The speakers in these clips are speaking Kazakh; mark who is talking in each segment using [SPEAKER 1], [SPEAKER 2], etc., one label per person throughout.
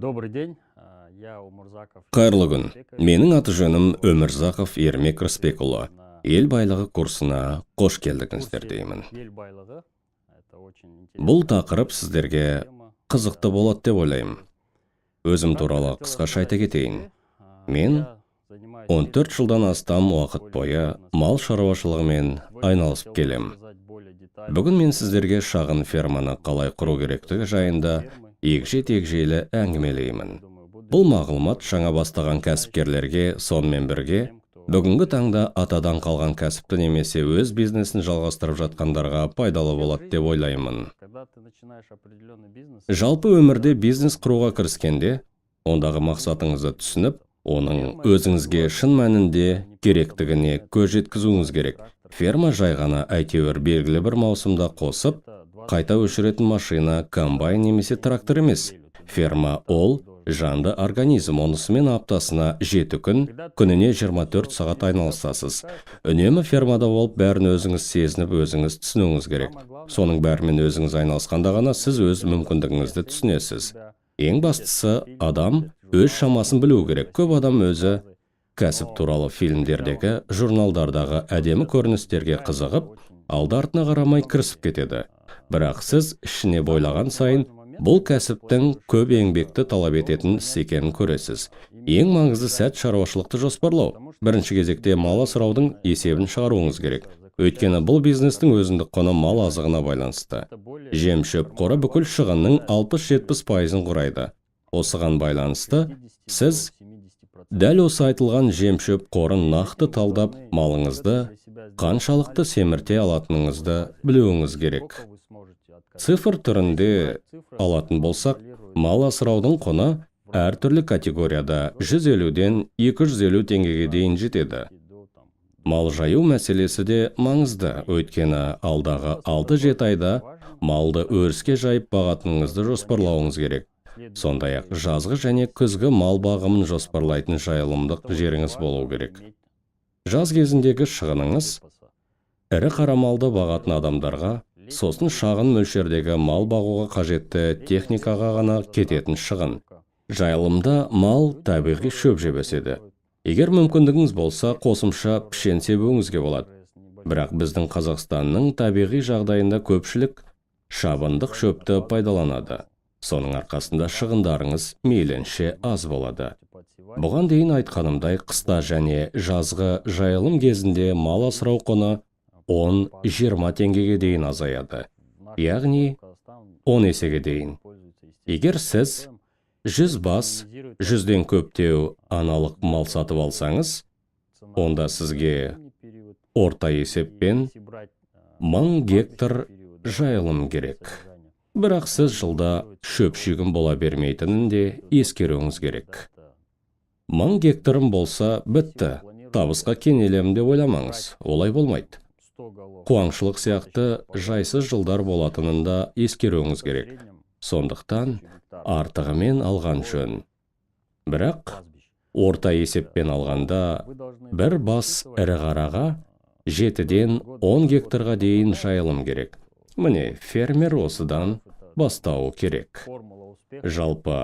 [SPEAKER 1] Добрый день, я Умурзаков.
[SPEAKER 2] Қайырлы күн. Менің аты жөнім Өмірзақов Ермек Рысбекұлы. Ел байлығы курсына қош келдіңіздер деймін.
[SPEAKER 1] Ел байлығы. Это очень
[SPEAKER 2] Бұл
[SPEAKER 1] интересная
[SPEAKER 2] тақырып сіздерге
[SPEAKER 1] тема.
[SPEAKER 2] қызықты болады деп ойлаймын. Өзім туралы қысқаша айта кетейін. Мен
[SPEAKER 1] Я занимаюсь
[SPEAKER 2] 14 жылдан астам уақыт бойы мал шаруашылығымен айналысып келем. Бүгін мен сіздерге шағын ферманы қалай құру керектігі жайында егжей-тегжейлі әңгімелеймін. Бұл мағлұмат жаңа бастаған кәсіпкерлерге сонымен бірге бүгінгі таңда атадан қалған кәсіпті немесе өз бизнесін жалғастырып жатқандарға пайдалы болады деп ойлаймын.
[SPEAKER 1] Когда ты начинаешь определенный бизнес,
[SPEAKER 2] Жалпы өмірде бизнес құруға кіріскенде, ондағы мақсатыңызды түсініп, оның өзіңізге шын мәнінде керектігіне көз жеткізуіңіз керек. Ферма жай ғана әйтеуір белгілі бір маусымда қосып, қайта өшіретін машина, комбайн немесе трактор емес. Ферма ол жанды организм, онысымен аптасына 7 күн, күніне 24 сағат айналысасыз. Үнемі фермада болып бәрін өзіңіз сезініп, өзіңіз түсінуіңіз керек. Соның бәрімен өзіңіз айналысқанда ғана сіз өз мүмкіндігіңізді түсінесіз. Ең бастысы, адам өз шамасын білуі керек. Көп адам өзі кәсіп туралы фильмдердегі, журналдардағы әдемі көріністерге қызығып, алды-артына қарамай кірісіп кетеді. Бірақ сіз ішіне бойлаған сайын бұл кәсіптің көп еңбекті талап ететін іс екенін көресіз. Ең маңызды сәт шаруашылықты жоспарлау. Бірінші кезекте мал асыраудың есебін шығаруыңыз керек. Өйткені бұл бизнестің өзіндік құны мал азығына байланысты. Жем-шөп қоры бүкіл шығынның 60-70%-ын құрайды. Осыған байланысты сіз дәл осы айтылған жем-шөп қорын нақты талдап, малыңызды қаншалықты семірте алатыныңызды білуіңіз керек. Цифр түрінде алатын болсақ, мал асыраудың құны әртүрлі категорияда 150-ден 250 теңгеге дейін жетеді. Мал жаю мәселесі де маңызды, өйткені алдағы 6-7 айда малды өріске жайып бағатыныңызды жоспарлауыңыз керек. Сондай-ақ жазғы және күзгі мал бағымын жоспарлайтын жайылымдық жеріңіз болу керек. Жаз кезіндегі шығыныңыз ірі қара малды бағатын адамдарға, сосын шағын мөлшердегі мал бағуға қажетті техникаға ғана кететін шығын. Жайылымда мал табиғи шөп жеп өседі. Егер мүмкіндігіңіз болса, қосымша пішен себуіңізге болады. Бірақ біздің Қазақстанның табиғи жағдайында көпшілік шабындық шөпті пайдаланады. Соның арқасында шығындарыңыз мейлінше аз болады. Бұған дейін айтқанымдай, қыста және жазғы жайылым кезінде мал асырау құны 10-20 теңгеге дейін азаяды. Яғни 10 есеге дейін. Егер сіз 100 бас, 100-ден көптеу аналық мал сатып алсаңыз, онда сізге орта есеппен 1000 гектар жайылым керек. Бірақ сіз жылда шөп шүйгін бола бермейтінін де ескеруіңіз керек. 1000 гектарым болса, бітті. Табысқа кенелем деп ойламаңыз. Олай болмайды. Қуаңшылық сияқты жайсыз жылдар болатынын да ескеруіңіз керек. Сондықтан артығымен алған жөн. Бірақ орта есеппен алғанда бір бас ірі қараға 7-ден 10 гектарға дейін жайылым керек. Міне, фермер осыдан бастауы керек. Жалпы,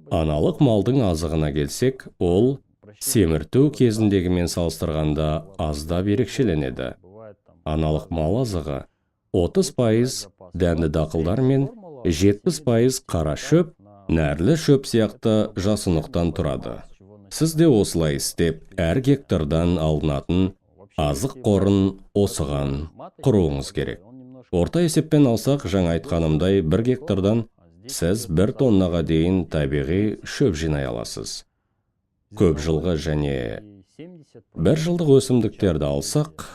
[SPEAKER 2] аналық малдың азығына келсек, ол семірту кезіндегімен салыстырғанда аздап ерекшеленеді. Аналық мал азығы 30% дәнді дақылдар мен 70% қара шөп, нәрлі шөп сияқты жасынықтан тұрады. Сіз де осылай істеп, әр гектардан алынатын азық қорын осыған құруыңыз керек. Орта есеппен алсақ, жаңа айтқанымдай, 1 гектардан сіз 1 тоннаға дейін табиғи шөп жинай аласыз. Көп жылғы және 1 жылдық өсімдіктерді алсақ,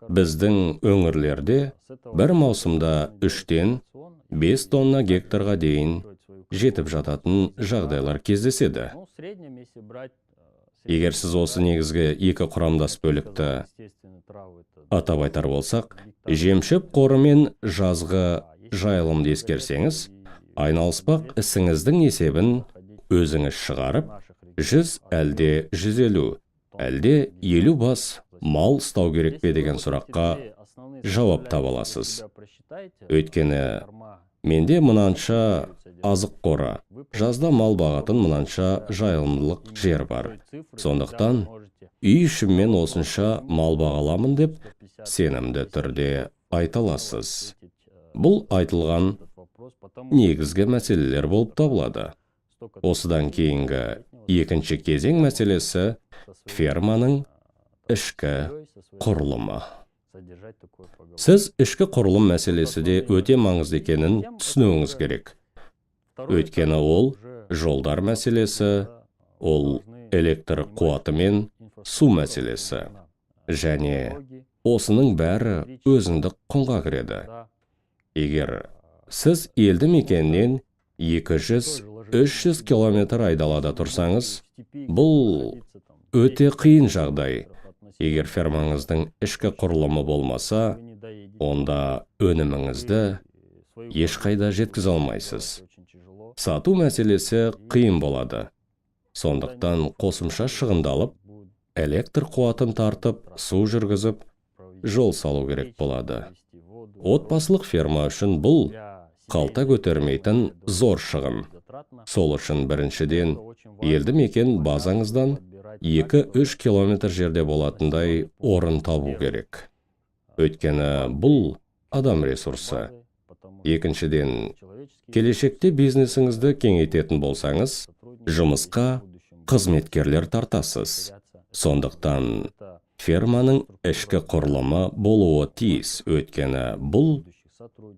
[SPEAKER 2] біздің өңірлерде бір маусымда 3-тен 5 тонна гектарға дейін жетіп жататын жағдайлар кездеседі. Егер сіз осы негізгі екі құрамдас бөлікті атап айтар болсақ, жемшөп қоры мен жазғы жайылымды ескерсеңіз, айналыспақ ісіңіздің есебін өзіңіз шығарып, 100 әлде 150, әлде 50 бас мал ұстау керек пе деген сұраққа жауап таба аласыз. Өйткені менде мынанша азық қоры. Жазда мал бағатын мынанша жайылымдылық жер бар. Сондықтан үй ішіммен осынша мал бағаламын деп сенімді түрде айта аласыз. Бұл айтылған негізгі мәселелер болып табылады. Осыдан кейінгі екінші кезең мәселесі ферманың ішкі құрылымы. Сіз ішкі құрылым мәселесі де өте маңызды екенін түсінуіңіз керек. Өйткені ол жолдар мәселесі, ол электр қуаты мен су мәселесі. Және осының бәрі өзіндік құнға кіреді. Егер сіз елді мекеннен 200-300 километр айдалада тұрсаңыз, бұл өте қиын жағдай. Егер фермаңыздың ішкі құрылымы болмаса, онда өніміңізді ешқайда жеткізе алмайсыз. Сату мәселесі қиын болады. Сондықтан қосымша шығындалып, электр қуатын тартып, су жүргізіп, жол салу керек болады. Отбасылық ферма үшін бұл қалта көтермейтін зор шығын. Сол үшін біріншіден елді мекен базаңыздан 2-3 километр жерде болатындай орын табу керек. Өйткені бұл адам ресурсы. Екіншіден, келешекте бизнесіңізді кеңейтетін болсаңыз, жұмысқа қызметкерлер тартасыз. Сондықтан ферманың ішкі құрылымы болуы тиіс, өйткені бұл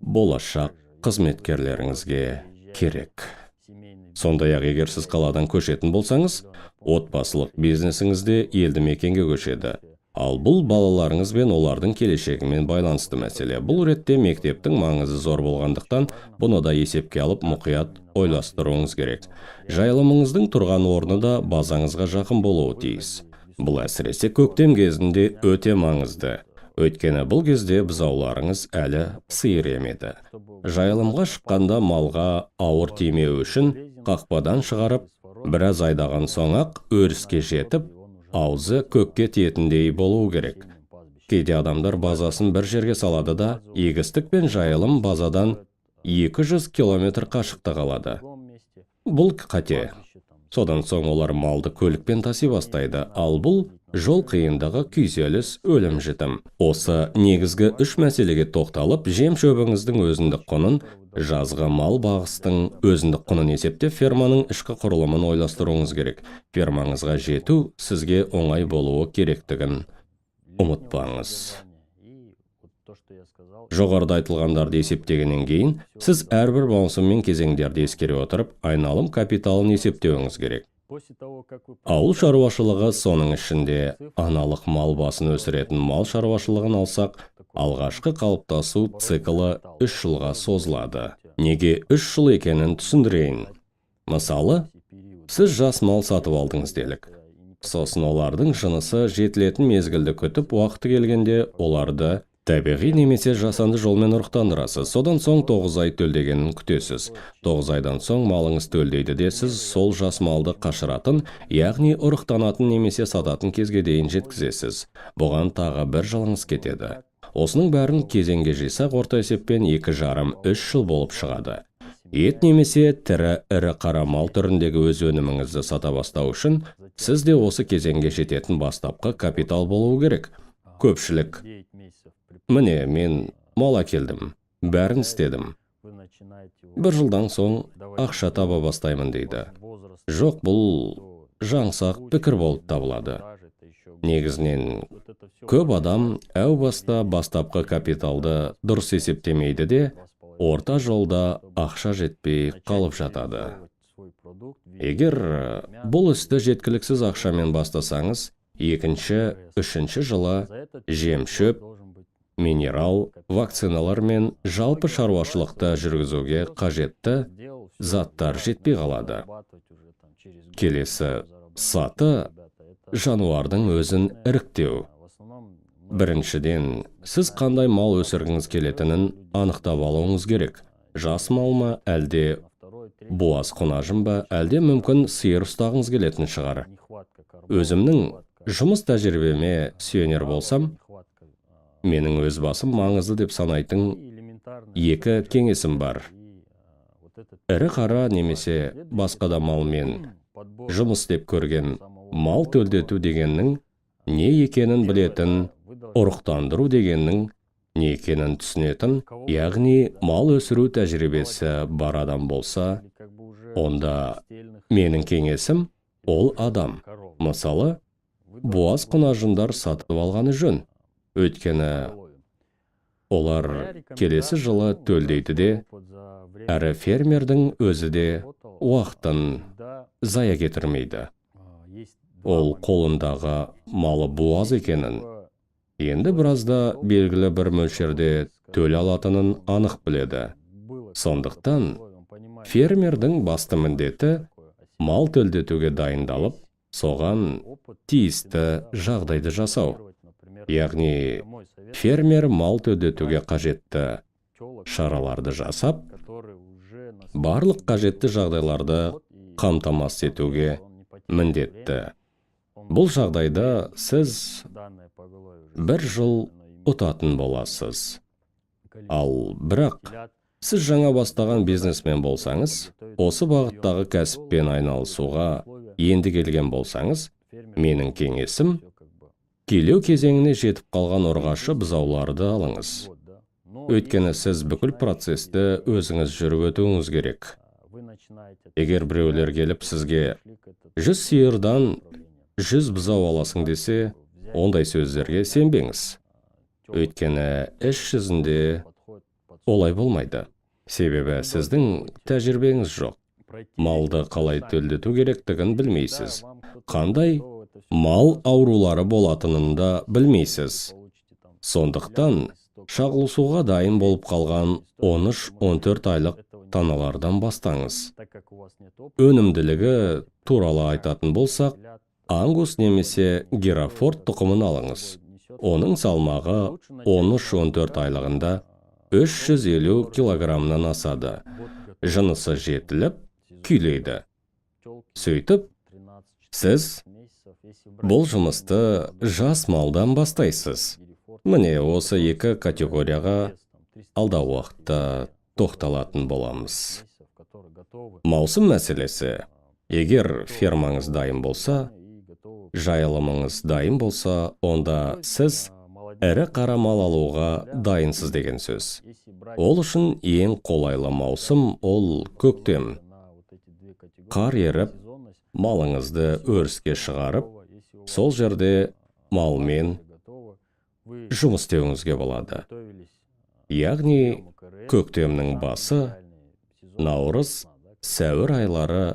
[SPEAKER 2] болашақ қызметкерлеріңізге керек. Сондай-ақ егер сіз қаладан көшетін болсаңыз, отбасылық бизнесіңізде елді мекенге көшеді. Ал бұл балаларыңыз бен олардың келешегімен байланысты мәселе. Бұл ретте мектептің маңызы зор болғандықтан, бұны да есепке алып мұқият ойластыруыңыз керек. Жайылымыңыздың тұрған орны да базаңызға жақын болуы тиіс. Бұл әсіресе көктем кезінде өте маңызды. Өйткені бұл кезде бұзауларыңыз әлі сиыр емеді. Жайылымға шыққанда малға ауыр тимеу үшін қақпадан шығарып, біраз айдаған соң-ақ өріске жетіп, аузы көкке тиетіндей болуы керек. Кейде адамдар базасын бір жерге салады да, егістік пен жайылым базадан 200 километр қашықта қалады. Бұл қате. Содан соң олар малды көлікпен таси бастайды, ал бұл жол қиындығы, күйзеліс, өлім жітім. Осы негізгі үш мәселеге тоқталып, жем шөбіңіздің өзіндік құнын, жазғы мал бағыстың өзіндік құнын есептеп, ферманың ішкі құрылымын ойластыруыңыз керек. Фермаңызға жету сізге оңай болуы керектігін ұмытпаңыз. Жоғарыда айтылғандарды есептегеннен кейін, сіз әрбір маусым мен кезеңдерді ескере отырып, айналым капиталын есептеуіңіз керек. Ауыл шаруашылығы соның ішінде аналық мал басын өсіретін мал шаруашылығын алсақ, алғашқы қалыптасу циклы 3 жылға созылады. Неге 3 жыл екенін түсіндірейін. Мысалы, сіз жас мал сатып алдыңыз делік. Сосын олардың жынысы жетілетін мезгілді күтіп, уақыты келгенде оларды табиғи немесе жасанды жолмен ұрықтандырасыз. Содан соң 9 ай төлдегенін күтесіз. 9 айдан соң малыңыз төлдейді де сіз сол жас малды қашыратын, яғни ұрықтанатын немесе сататын кезге дейін жеткізесіз. Бұған тағы 1 жылыңыз кетеді. Осының бәрін кезеңге жисақ, орта есеппен 2,5-3 жыл болып шығады. Ет немесе тірі ірі қара мал түріндегі өз өніміңізді сата бастау үшін, сізде осы кезеңге жететін бастапқы капитал болуы керек. Көпшілік: міне, мен мал әкелдім, бәрін істедім. 1 жылдан соң ақша таба бастаймын дейді. Жоқ, бұл жаңсақ пікір болып табылады. Негізінен, көп адам әу баста бастапқы капиталды дұрыс есептемейді де, орта жолда ақша жетпей қалып жатады. Егер бұл істі жеткіліксіз ақшамен бастасаңыз, 2-3 жылы жем-шөп, минерал, вакциналар мен жалпы шаруашылықта жүргізуге қажетті заттар жетпей қалады. Келесі саты жануардың өзін іріктеу. Біріншіден, сіз қандай мал өсіргіңіз келетінін анықтап алуыңыз керек. Жас мал ма, әлде буаз құнажын ба, әлде мүмкін сиыр ұстағыңыз келетін шығар. Өзімнің жұмыс тәжірибеме сүйенер болсам, менің өз басым маңызды деп санайтын 2 кеңесім бар. ірі қара немесе басқа да малмен жұмыс істеп көрген мал төлдету дегеннің не екенін білетін, ұрықтандыру дегеннің не екенін түсінетін, яғни мал өсіру тәжірибесі бар адам болса, онда менің кеңесім ол адам. Мысалы, буаз құнажындар сатып алғаны жөн. Өйткені олар келесі жылы төлдейді де, әрі фермердің өзі де уақытын зая кетірмейді. Ол қолындағы малы буаз екенін, енді біразда белгілі бір мөлшерде төл алатынын анық біледі. Сондықтан фермердің басты міндеті мал төлдетуге дайындалып, соған тиісті жағдайды жасау. Яғни фермер мал төлдетуге қажетті шараларды жасап, барлық қажетті жағдайларды қамтамасыз етуге міндетті. Бұл жағдайда сіз бір жыл ұтатын боласыз. Ал бірақ сіз жаңа бастаған бизнесмен болсаңыз, осы бағыттағы кәсіппен айналысуға енді келген болсаңыз, менің кеңесім, келу кезеңіне жетіп қалған ұрғашы бұзауларды алыңыз. Өйткені сіз бүкіл процесті өзіңіз жүріп өтуіңіз керек. Егер біреулер келіп сізге 100 сиырдан 100 бұзау аласың десе, ондай сөздерге сенбеңіз. Өйткені іс жүзінде олай болмайды. Себебі сіздің тәжірибеңіз жоқ. Малды қалай төлдету керектігін білмейсіз. Қандай мал аурулары болатынын да білмейсіз. Сондықтан шағылысуға дайын болып қалған 13-14 айлық таналардан бастаңыз. Өнімділігі туралы айтатын болсақ, ангус немесе герафорд тұқымын алыңыз. Оның салмағы 13-14 айлығында 350 килограммнан асады. Жынысы жетіліп, күйлейді. Сөйтіп, сіз бұл жұмысты жас малдан бастайсыз. Міне осы екі категорияға алдағы уақытта тоқталатын боламыз. Маусым мәселесі. Егер фермаңыз дайын болса, жайылымыңыз дайын болса, онда сіз ірі қара мал алуға дайынсыз деген сөз. Ол үшін ең қолайлы маусым ол көктем. Қар еріп, малыңызды өріске шығарып, сол жерде малмен жұмыс істеуіңізге болады. Яғни көктемнің басы, наурыз, сәуір айлары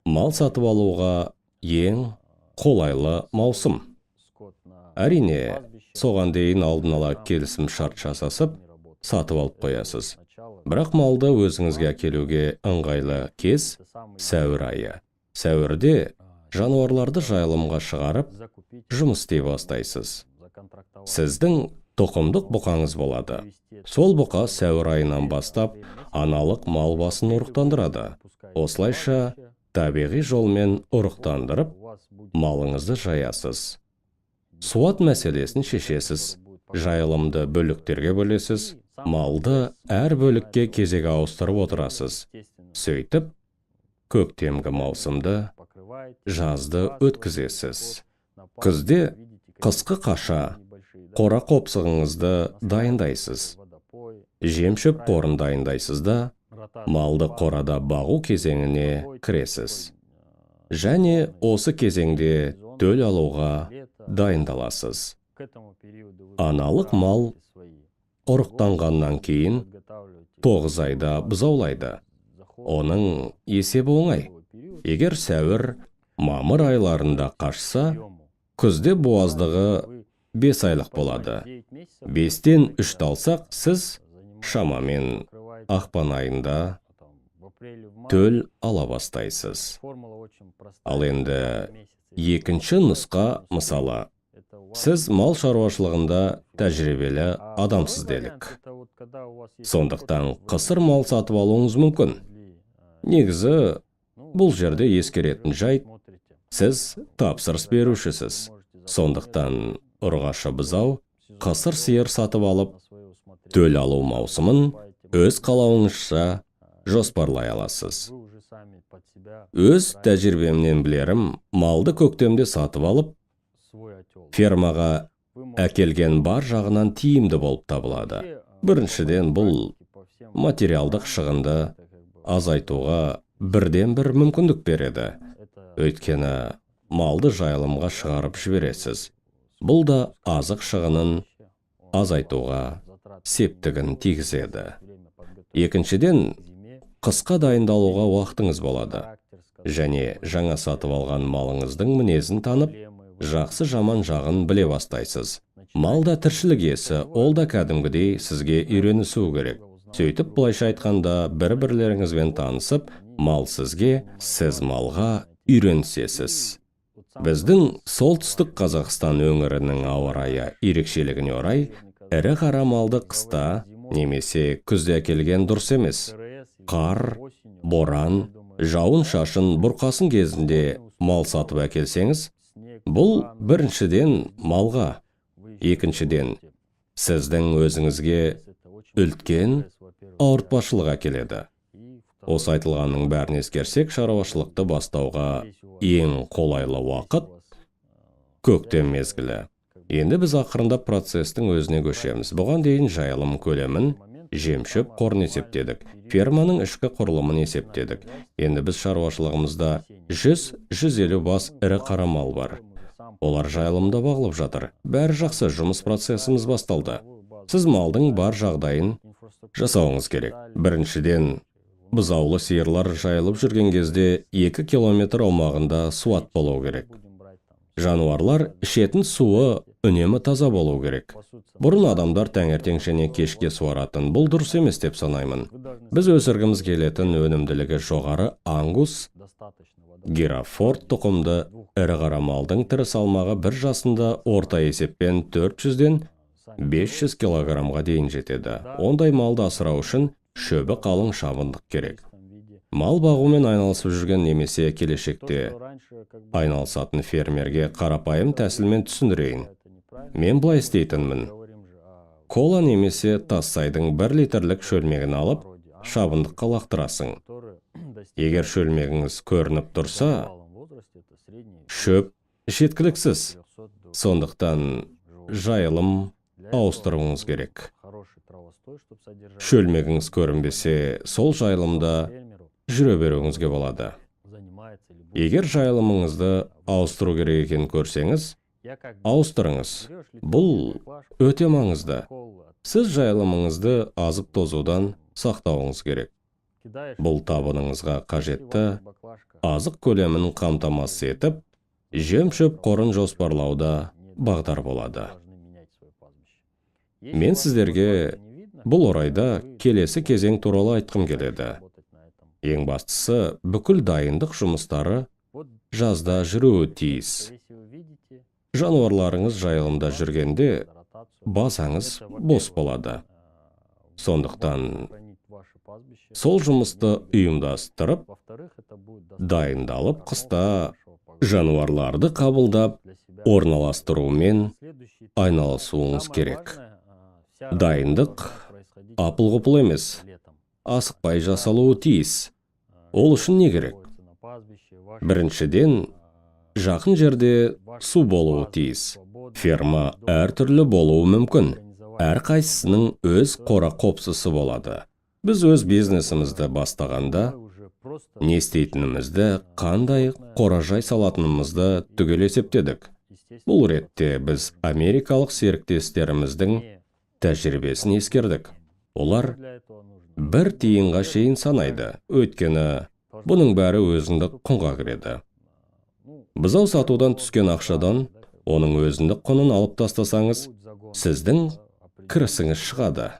[SPEAKER 2] мал сатып алуға ең қолайлы маусым. Әрине, соған дейін алдын ала келісім шарт жасасып, сатып алып қоясыз. Бірақ малды өзіңізге әкелуге ыңғайлы кез сәуір айы. Сәуірде жануарларды жайылымға шығарып, жұмыс істей бастайсыз. Сіздің тұқымдық бұқаңыз болады. Сол бұқа сәуір айынан бастап аналық мал басын ұрықтандырады. Осылайша табиғи жолмен ұрықтандырып, малыңызды жаясыз. Суат мәселесін шешесіз. Жайылымды бөліктерге бөлесіз. Малды әр бөлікке кезек ауыстырып отырасыз. Сөйтіп, көктемгі маусымды, жазды өткізесіз. Күзде қысқы қаша, қора қопсығыңызды дайындайсыз. Жем-шөп қорын дайындайсыз да, малды қорада бағу кезеңіне кіресіз. Және осы кезеңде төл алуға дайындаласыз. Аналық мал ұрықтанғаннан кейін 9 айда бұзаулайды. Оның есебі оңай. Егер сәуір, мамыр айларында қашса, күзде буаздығы 5 айлық болады. 5-тен 3 алсақ, сіз шамамен ақпан айында төл ала бастайсыз. Ал енді екінші нұсқа мысалы. Сіз мал шаруашылығында тәжірибелі адамсыз делік. Сондықтан қысыр мал сатып алуыңыз мүмкін. Негізі, бұл жерде ескеретін жайт, сіз тапсырыс берушісіз. Сондықтан ұрғашы бұзау қысыр сиыр сатып алып, төл алу маусымын өз қалауыңызша жоспарлай аласыз.
[SPEAKER 1] Вы уже сами под себя
[SPEAKER 2] Өз тәжірибемнен білерім, малды көктемде сатып алып,
[SPEAKER 1] свой отел.
[SPEAKER 2] фермаға
[SPEAKER 1] Вы можете
[SPEAKER 2] әкелген бар жағынан тиімді болып табылады.
[SPEAKER 1] вообще,
[SPEAKER 2] Біріншіден, бұл
[SPEAKER 1] по всем
[SPEAKER 2] материалдық шығынды
[SPEAKER 1] это как бы
[SPEAKER 2] азайтуға бірден-бір мүмкіндік береді.
[SPEAKER 1] это
[SPEAKER 2] Өйткені малды жайылымға шығарып жібересіз. Бұл да азық шығынын азайтуға септігін тигізеді. Екіншіден, қысқа дайындалуға уақытыңыз болады. Және жаңа сатып алған малыңыздың мінезін танып, жақсы жаман жағын біле бастайсыз. Малда тіршілік иесі, ол да кәдімгідей сізге үйренісу керек. Сөйтіп, былайша айтқанда, бір-бірлеріңізбен танысып, мал сізге, сіз малға үйренісесіз. Біздің солтүстік Қазақстан өңірінің ауа райы ерекшелігіне орай, ірі қара малды қыста немесе күзде әкелген дұрыс емес. Қар, боран, жауын-шашын бұрқасын кезінде мал сатып әкелсеңіз, бұл біріншіден малға, екіншіден сіздің өзіңізге үлкен ауыртпашылық әкеледі. Осы айтылғанның бәрін ескерсек, шаруашылықты бастауға ең қолайлы уақыт көктем мезгілі. Енді біз ақырындап процестің өзіне көшеміз. Бұған дейін жайылым көлемін, жем-шөп қорын есептедік, ферманың ішкі құрылымын есептедік. Енді біз шаруашылығымызда 100-150 бас ірі қара мал бар. Олар жайылымда бағылып жатыр. Бәрі жақсы, жұмыс процесіміз басталды. Сіз малдың бар жағдайын жасауыңыз керек. Біріншіден, бұзаулы сиырлар жайылып жүрген кезде 2 километр аумағында суат болу керек. Жануарлар ішетін суы үнемі таза болу керек. Бұрын адамдар таңертең және кешке суаратын, бұл дұрыс емес деп санаймын. Біз өсіргіміз келетін өнімділігі жоғары ангус, Герафорд тұқымды ірі қара малдың тірі салмағы бір жасында орта есеппен 400-ден 500 килограммға дейін жетеді. Ондай малды асырау үшін шөбі қалың шабындық керек. Мал бағумен айналысып жүрген немесе келешекте айналысатын фермерге қарапайым тәсілмен түсіндірейін. Мен былай істейтінмін. Кола немесе тассайдың 1 литрлік шөлмегін алып, шабындыққа лақтырасың. Егер шөлмегіңіз көрініп тұрса, шөп жеткіліксіз. Сондықтан жайылым ауыстыруыңыз керек. Шөлмегіңіз көрінбесе, сол жайылымда жүре беруіңізге болады. Егер жайылымыңызды ауыстыру керек екенін көрсеңіз, ауыстырыңыз. Бұл өте маңызды. Сіз жайылымыңызды азып тозудан сақтауыңыз керек. Бұл табыныңызға қажетті азық көлемін қамтамасыз етіп, жем-шөп қорын жоспарлауда бағдар болады. Мен сіздерге бұл орайда келесі кезең туралы айтқым келеді. Ең бастысы, бүкіл дайындық жұмыстары жазда жүруі тиіс. Жануарларыңыз жайылымда жүргенде базаңыз бос болады. Сондықтан сол жұмысты ұйымдастырып, дайындалып, қыста жануарларды қабылдап, орналастырумен айналысуыңыз керек. Дайындық апыл-ғұпыл емес, асықпай жасалуы тиіс. Ол үшін не керек? Біріншіден, жақын жерде су болуы тиіс. Ферма әртүрлі болуы мүмкін. Әрқайсысының өз қора-қопсысы болады. Біз өз бизнесімізді бастағанда, не істейтінімізді, қандай қоражай салатынымызды түгел есептедік. Бұл ретте біз америкалық серіктестеріміздің тәжірибесін ескердік. Олар 1 тиынға шейін санайды, өйткені бұның бәрі өзіндік құнға кіреді. Бұзау сатудан түскен ақшадан оның өзіндік құнын алып тастасаңыз, сіздің кірісіңіз шығады.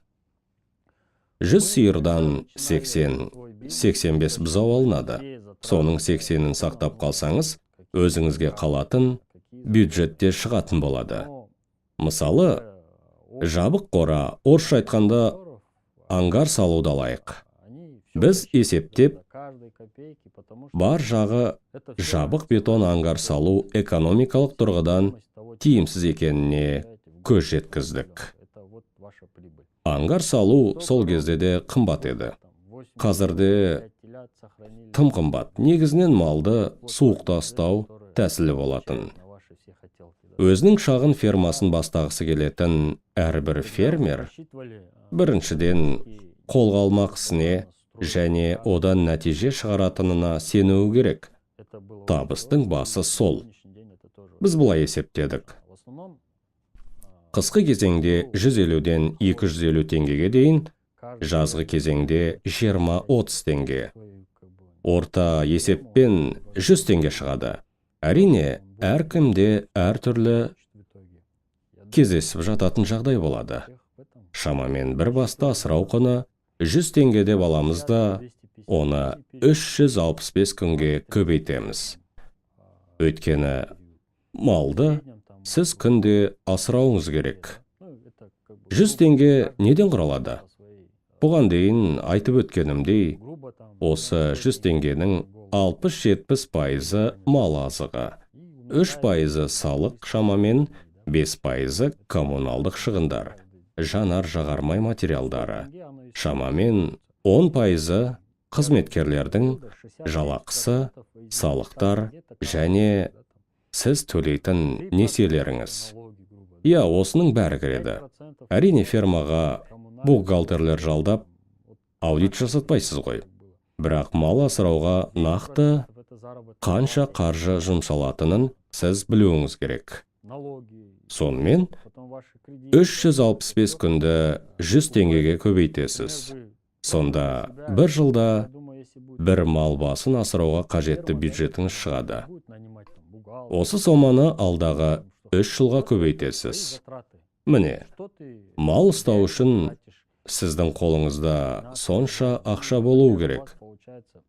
[SPEAKER 2] 100 сиырдан 80-85 бұзау алынады. Соның 80-ін сақтап қалсаңыз, өзіңізге қалатын бюджетте шығатын болады. Мысалы, жабық қора, орысша айтқанда, ангар салуды алайық. Біз есептеп, бар жағы жабық бетон ангар салу экономикалық тұрғыдан тиімсіз екеніне көз жеткіздік. Ангар салу сол кезде де қымбат еді. қазірде тым қымбат. Негізінен малды суықта ұстау тәсілі болатын. Өзінің шағын фермасын бастағысы келетін әрбір фермер біріншіден қолға алмақ ісіне және одан нәтиже шығаратынына сенуі керек. Табыстың басы сол. Біз бұлай есептедік. Қысқы кезеңде 150-ден 250 теңгеге дейін, жазғы кезеңде 20-30 теңге. Орта есеппен 100 теңге шығады. Әрине, әркімде әртүрлі кездесіп жататын жағдай болады. Шамамен бір басты асырау құны 100 теңге деп аламыз да, оны 365 күнге көбейтеміз. Өйткені малды сіз күнде асырауыңыз керек. 100 теңге неден құралады? Бұған дейін айтып өткенімдей, осы 100 теңгенің 60-70% мал азығы, 3% салық, шамамен 5% коммуналдық шығындар, жанар-жағармай материалдары, шамамен 10% қызметкерлердің жалақысы, салықтар және сіз төлейтін несиелеріңіз. Осының бәрі кіреді. Әрине, фермаға бухгалтерлер жалдап аудит жасатпайсыз ғой. Бірақ мал асырауға нақты қанша қаржы жұмсалатынын сіз білуіңіз керек. Сонымен 365 күнді 100 теңгеге көбейтесіз. Сонда бір жылда бір мал басын асырауға қажетті бюджетіңіз шығады. Осы соманы алдағы 3 жылға көбейтесіз. Міне, мал ұстау үшін сіздің қолыңызда сонша ақша болуы керек.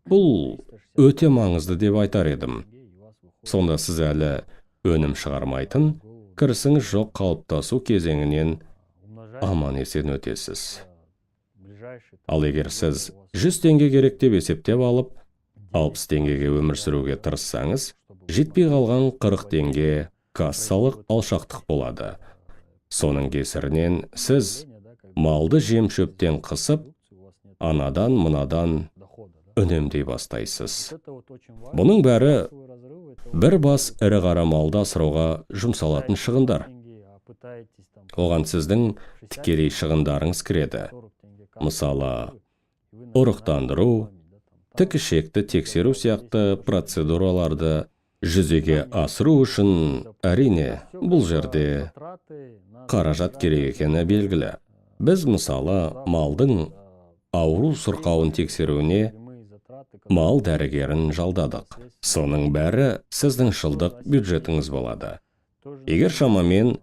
[SPEAKER 2] Бұл өте маңызды деп айтар едім. Сонда сіз әлі өнім шығармайтын, кірісіңіз жоқ қалыптасу кезеңінен аман-есен өтесіз. Ал егер сіз 100 теңге керек деп есептеп алып, 60 теңгеге өмір сүруге тырыссаңыз, жетпей қалған 40 теңге кассалық алшақтық болады. Соның кесірінен сіз малды жем-шөптен қысып, анадан мұнадан үнемдей бастайсыз. Бұның бәрі бір бас ірі қара малды асырауға жұмсалатын шығындар. Оған сіздің тікелей шығындарыңыз кіреді. Мысалы, ұрықтандыру, тік-ішекті тексеру сияқты процедураларды жүзеге асыру үшін, әрине, бұл жерде қаражат керек екені белгілі. Біз, мысалы, малдың ауру сұрқауын тексеруіне мал дәрігерін жалдадық. Соның бәрі сіздің жылдық бюджетіңіз болады. Егер шамамен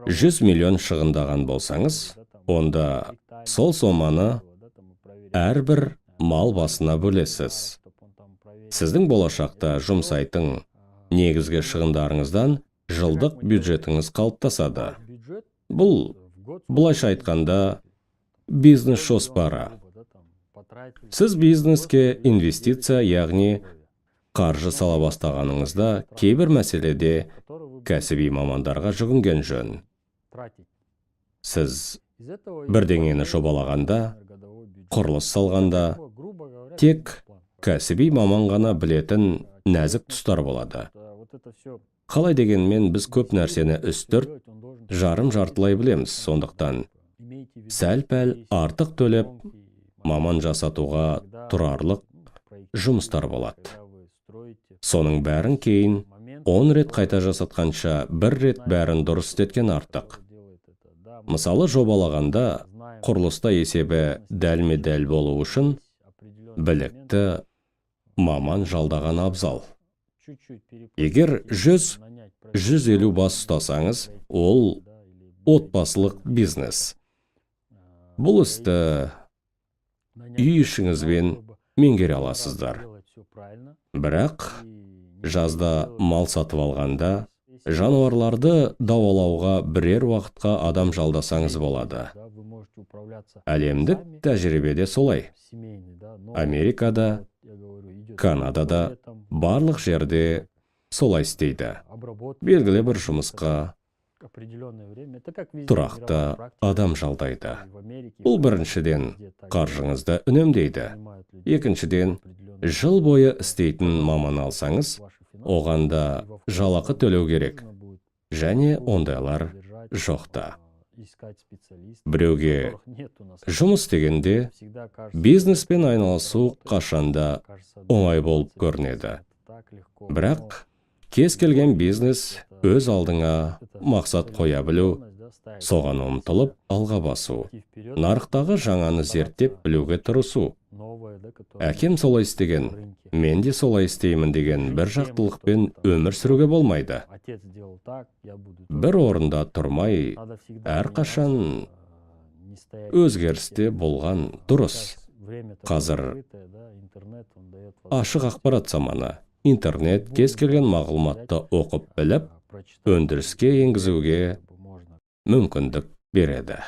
[SPEAKER 2] 100 миллион шығындаған болсаңыз, онда сол соманы әрбір мал басына бөлесіз. Сіздің болашақта жұмсайтын негізгі шығындарыңыздан жылдық бюджетіңіз қалыптасады. Бұл, бұлайша айтқанда, бизнес жоспары. Сіз бизнеске инвестиция, яғни қаржы сала бастағаныңызда кейбір мәселеде кәсіби мамандарға жүгінген жөн. Сіз бірдеңені жобалағанда, құрылыс салғанда, тек кәсіби маман ғана білетін нәзік тұстар болады. Қалай дегенмен біз көп нәрсені үстірт, жарым-жартылай білеміз, сондықтан сәл-пәл артық төлеп, маман жасатуға тұрарлық жұмыстар болады. Соның бәрін кейін 10 рет қайта жасатқанша бір рет бәрін дұрыс істеткен артық. Мысалы, жобалағанда құрылыста есебі дәлме-дәл болу үшін білікті маман жалдаған абзал. Егер 100-150 бас ұстасаңыз, ол отбасылық бизнес. Бұл істі үй ішіңізбен меңгере аласыздар. Бірақ жазда мал сатып алғанда, жануарларды дауалауға бірер уақытқа адам жалдасаңыз болады. Әлемдік тәжірибеде солай. Америкада, Канадада, барлық жерде солай істейді. Белгілі бір жұмысқа
[SPEAKER 1] определенное время. Это как везде
[SPEAKER 2] Тұрақты
[SPEAKER 1] мировая практика.
[SPEAKER 2] адам жалдайды.
[SPEAKER 1] В Америке,
[SPEAKER 2] Бұл
[SPEAKER 1] в
[SPEAKER 2] біріншіден
[SPEAKER 1] везде так
[SPEAKER 2] қаржыңызды үнемдейді.
[SPEAKER 1] нанимают людей.
[SPEAKER 2] Екіншіден,
[SPEAKER 1] Определенное
[SPEAKER 2] жыл бойы істейтін маман алсаңыз,
[SPEAKER 1] ваши финансы,
[SPEAKER 2] оған да
[SPEAKER 1] и во вторых
[SPEAKER 2] жалақы төлеу керек.
[SPEAKER 1] нужно будет
[SPEAKER 2] Және
[SPEAKER 1] структуру
[SPEAKER 2] ондайлар
[SPEAKER 1] держать,
[SPEAKER 2] жоқта.
[SPEAKER 1] искать специалистов,
[SPEAKER 2] Біреуге
[SPEAKER 1] которых нет у нас.
[SPEAKER 2] жұмыс дегенде,
[SPEAKER 1] Всегда кажется,
[SPEAKER 2] бизнеспен
[SPEAKER 1] что
[SPEAKER 2] айналысу
[SPEAKER 1] работает,
[SPEAKER 2] қашанда
[SPEAKER 1] кажется,
[SPEAKER 2] оңай болып
[SPEAKER 1] 20%
[SPEAKER 2] көрінеді.
[SPEAKER 1] это так легко.
[SPEAKER 2] Бірақ кез келген бизнес өз алдыңа мақсат қоя білу, соған ұмтылып алға басу, нарықтағы жаңаны зерттеп білуге тырысу. Әкем солай істеген, мен де солай істеймін деген бір жақтылықпен өмір сүруге болмайды. Бір орында тұрмай, әрқашан өзгерісте болған дұрыс. Қазір ашық ақпарат заманы. Интернет кез келген мағлұматты оқып біліп, өндіріске енгізуге мүмкіндік береді.